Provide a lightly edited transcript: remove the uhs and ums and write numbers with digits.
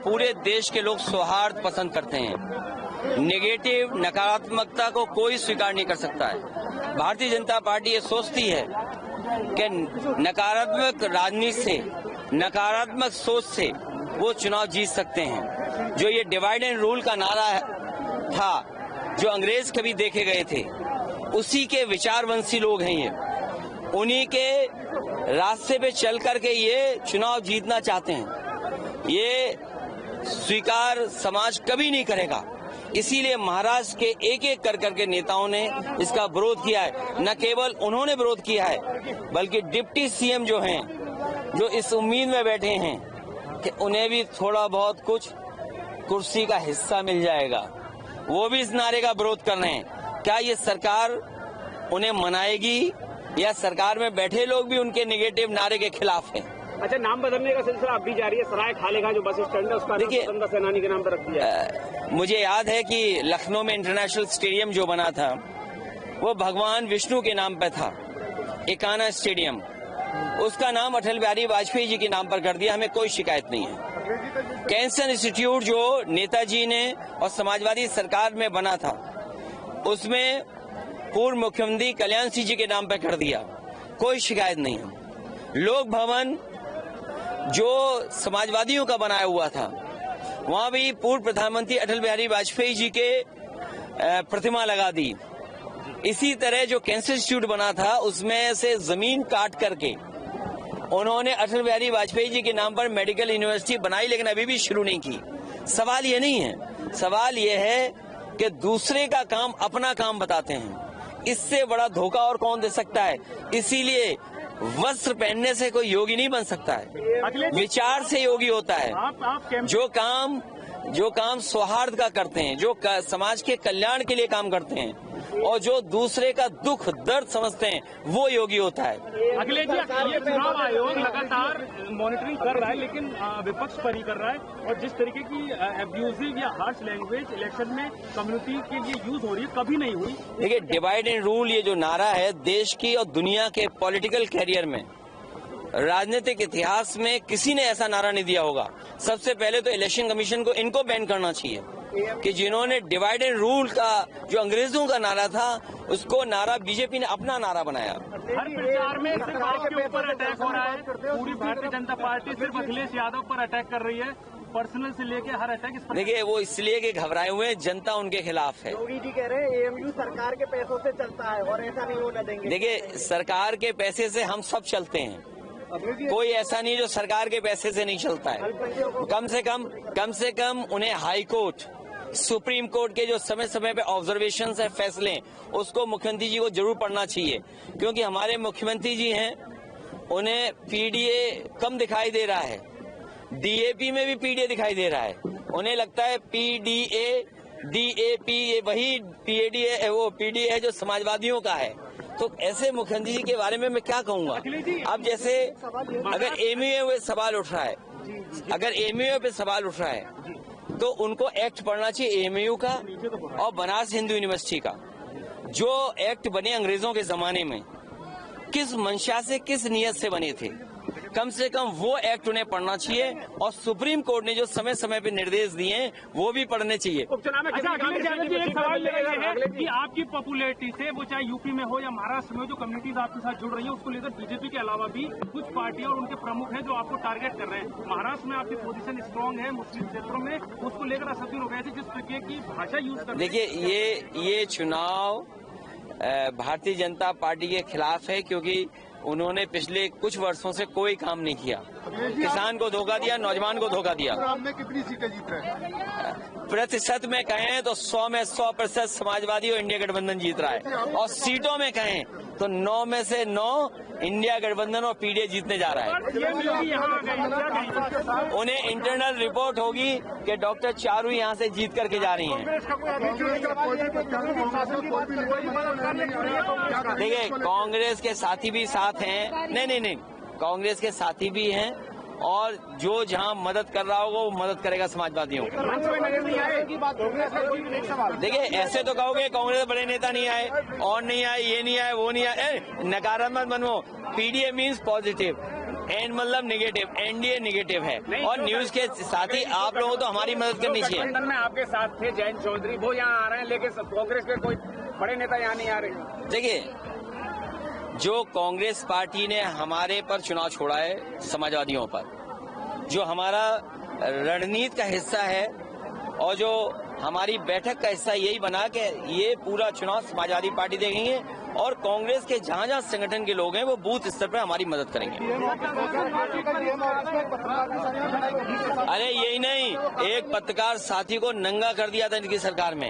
पूरे देश के लोग सौहार्द पसंद करते हैं। नेगेटिव, नकारात्मकता को कोई स्वीकार नहीं कर सकता है। भारतीय जनता पार्टी ये सोचती है कि नकारात्मक राजनीति से, नकारात्मक सोच से वो चुनाव जीत सकते हैं। जो ये डिवाइड एंड रूल का नारा था, जो अंग्रेज कभी देखे गए थे, उसी के विचारवंशी लोग हैं ये। उन्हीं के रास्ते पे चल करके ये चुनाव जीतना चाहते हैं। ये स्वीकार समाज कभी नहीं करेगा। इसीलिए महाराष्ट्र के एक एक कर करके नेताओं ने इसका विरोध किया है। न केवल उन्होंने विरोध किया है, बल्कि डिप्टी सीएम जो हैं, जो इस उम्मीद में बैठे हैं कि उन्हें भी थोड़ा बहुत कुछ कुर्सी का हिस्सा मिल जाएगा, वो भी इस नारे का विरोध कर रहे हैं। क्या ये सरकार उन्हें मनाएगी या सरकार में बैठे लोग भी उनके नेगेटिव नारे के खिलाफ हैं? अच्छा, नाम बदलने का सिलसिला अब भी जारी है। सराय खालेगा जो बस स्टैंड है उसका देखिए, स्वतंत्रता सेनानी के नाम पर रख दिया है। मुझे याद है कि लखनऊ में इंटरनेशनल स्टेडियम जो बना था वो भगवान विष्णु के नाम पर था, एकाना स्टेडियम। उसका नाम अटल बिहारी वाजपेयी जी के नाम पर कर दिया। हमें कोई शिकायत नहीं है। कैंसर इंस्टीट्यूट जो नेताजी ने और समाजवादी सरकार में बना था, उसमें पूर्व मुख्यमंत्री कल्याण सिंह जी के नाम पर कर दिया, कोई शिकायत नहीं है। लोक भवन जो समाजवादियों का बनाया हुआ था, वहां भी पूर्व प्रधानमंत्री अटल बिहारी वाजपेयी जी के प्रतिमा लगा दी। इसी तरह जो कैंसर इंस्टीट्यूट बना था, उसमें से जमीन काट करके उन्होंने अटल बिहारी वाजपेयी जी के नाम पर मेडिकल यूनिवर्सिटी बनाई, लेकिन अभी भी शुरू नहीं की। सवाल ये नहीं है, सवाल ये है कि दूसरे का काम अपना काम बताते हैं। इससे बड़ा धोखा और कौन दे सकता है? इसीलिए वस्त्र पहनने से कोई योगी नहीं बन सकता है, विचार से योगी होता है। जो काम सौहार्द का करते हैं, जो समाज के कल्याण के लिए काम करते हैं और जो दूसरे का दुख दर्द समझते हैं, वो योगी होता है। अखिलेश जी, ये चुनाव आयोग लगातार मॉनिटरिंग कर रहा है, लेकिन विपक्ष पर ही कर रहा है। और जिस तरीके की एब्यूजिव या हार्श लैंग्वेज इलेक्शन में कम्युनिटी के लिए यूज हो रही है, कभी नहीं हुई। देखिए, डिवाइड एंड रूल ये जो नारा है, देश की और दुनिया के पॉलिटिकल कैरियर में, राजनीतिक इतिहास में किसी ने ऐसा नारा नहीं दिया होगा। सबसे पहले तो इलेक्शन कमीशन को इनको बैन करना चाहिए कि जिन्होंने डिवाइड एंड रूल का जो अंग्रेजों का नारा था, उसको नारा बीजेपी ने अपना नारा बनाया। हर प्रचार में सिर्फ आपके ऊपर अटैक हो रहा है। पूरी भारतीय जनता पार्टी सिर्फ अखिलेश यादव पर अटैक कर रही है, पर्सनल से लेके हर अटैक इस पर। देखिए, वो इसलिए कि घबराए हुए हैं, जनता उनके खिलाफ है। योगी जी कह रहे हैं एएमयू सरकार के पैसों से चलता है और ऐसा नहीं होने देंगे। देखिए, सरकार के पैसे से हम सब चलते हैं, कोई ऐसा नहीं जो सरकार के पैसे से नहीं चलता है। कम से कम उन्हें हाई कोर्ट, सुप्रीम कोर्ट के जो समय समय पे ऑब्जर्वेशन है, फैसले, उसको मुख्यमंत्री जी को जरूर पढ़ना चाहिए। क्योंकि हमारे मुख्यमंत्री जी हैं, उन्हें पीडीए कम दिखाई दे रहा है, डीएपी में भी पीडीए दिखाई दे रहा है। उन्हें लगता है पीडीए, डीएपी ये वही पीडीए, वो पीडीए है जो समाजवादियों का है। तो ऐसे मुख्यमंत्री जी के बारे में मैं क्या कहूंगा? अब जैसे अगर एमयूए पे सवाल उठ रहा है, तो उनको एक्ट पढ़ना चाहिए एमयू का और बनारस हिंदू यूनिवर्सिटी का। जो एक्ट बने अंग्रेजों के जमाने में, किस मंशा से, किस नियत से बने थे, कम से कम वो एक्ट उन्हें पढ़ना चाहिए। और सुप्रीम कोर्ट ने जो समय समय पे निर्देश दिए हैं, वो भी पढ़ने चाहिए। उपचुनाव में अखिलेश यादव जी, एक सवाल है कि आपकी पॉपुलैरिटी से, वो चाहे यूपी में हो या महाराष्ट्र में, जो कम्युनिटीज आपके साथ जुड़ रही है, उसको लेकर बीजेपी के अलावा भी कुछ पार्टियां और उनके प्रमुख हैं जो आपको टारगेट कर रहे हैं। महाराष्ट्र में आपकी पोजीशन स्ट्रांग है, मुस्लिम क्षेत्रों में उसको लेकर असत्य हो गए थे, जिस तरीके की भाषा यूज कर। देखिए, ये चुनाव भारतीय जनता पार्टी के खिलाफ है, क्योंकि उन्होंने पिछले कुछ वर्षों से कोई काम नहीं किया। किसान को धोखा दिया, नौजवान को धोखा दिया। में कितनी सीटें जीत रहे हैं? प्रतिशत में कहें तो 100 में 100% समाजवादी और इंडिया गठबंधन जीत रहा है, और सीटों में कहें तो 9 में से 9 इंडिया गठबंधन और पीडीए जीतने जा रहा है। उन्हें इंटरनल रिपोर्ट होगी कि डॉक्टर चारू यहाँ से जीत करके जा रही हैं। देखिए, कांग्रेस के साथी भी साथ हैं, नहीं, कांग्रेस के साथी भी हैं, और जो जहां मदद कर रहा होगा वो मदद करेगा समाजवादियों को। देखिए, ऐसे तो कहोगे कांग्रेस बड़े नेता नहीं आए, और नहीं आए, ये नहीं आए, वो नहीं आए, नकारात्मक बनो। पीडीए मीन्स पॉजिटिव, एंड मतलब निगेटिव, एनडीए निगेटिव है। और न्यूज के साथ ही आप लोगों को तो हमारी मदद करनी चाहिए। गठबंधन में आपके साथ थे जयंत चौधरी, वो यहाँ आ रहे हैं, लेकिन कांग्रेस के कोई बड़े नेता यहाँ नहीं आ रहे। देखिए, जो कांग्रेस पार्टी ने हमारे पर चुनाव छोड़ा है, समाजवादियों पर, जो हमारा रणनीति का हिस्सा है और जो हमारी बैठक का हिस्सा यही बना कि ये पूरा चुनाव समाजवादी पार्टी देखेंगे और कांग्रेस के जहां जहां संगठन के लोग हैं वो बूथ स्तर पर हमारी मदद करेंगे। अरे यही नहीं, एक पत्रकार साथी को नंगा कर दिया था इनकी सरकार में।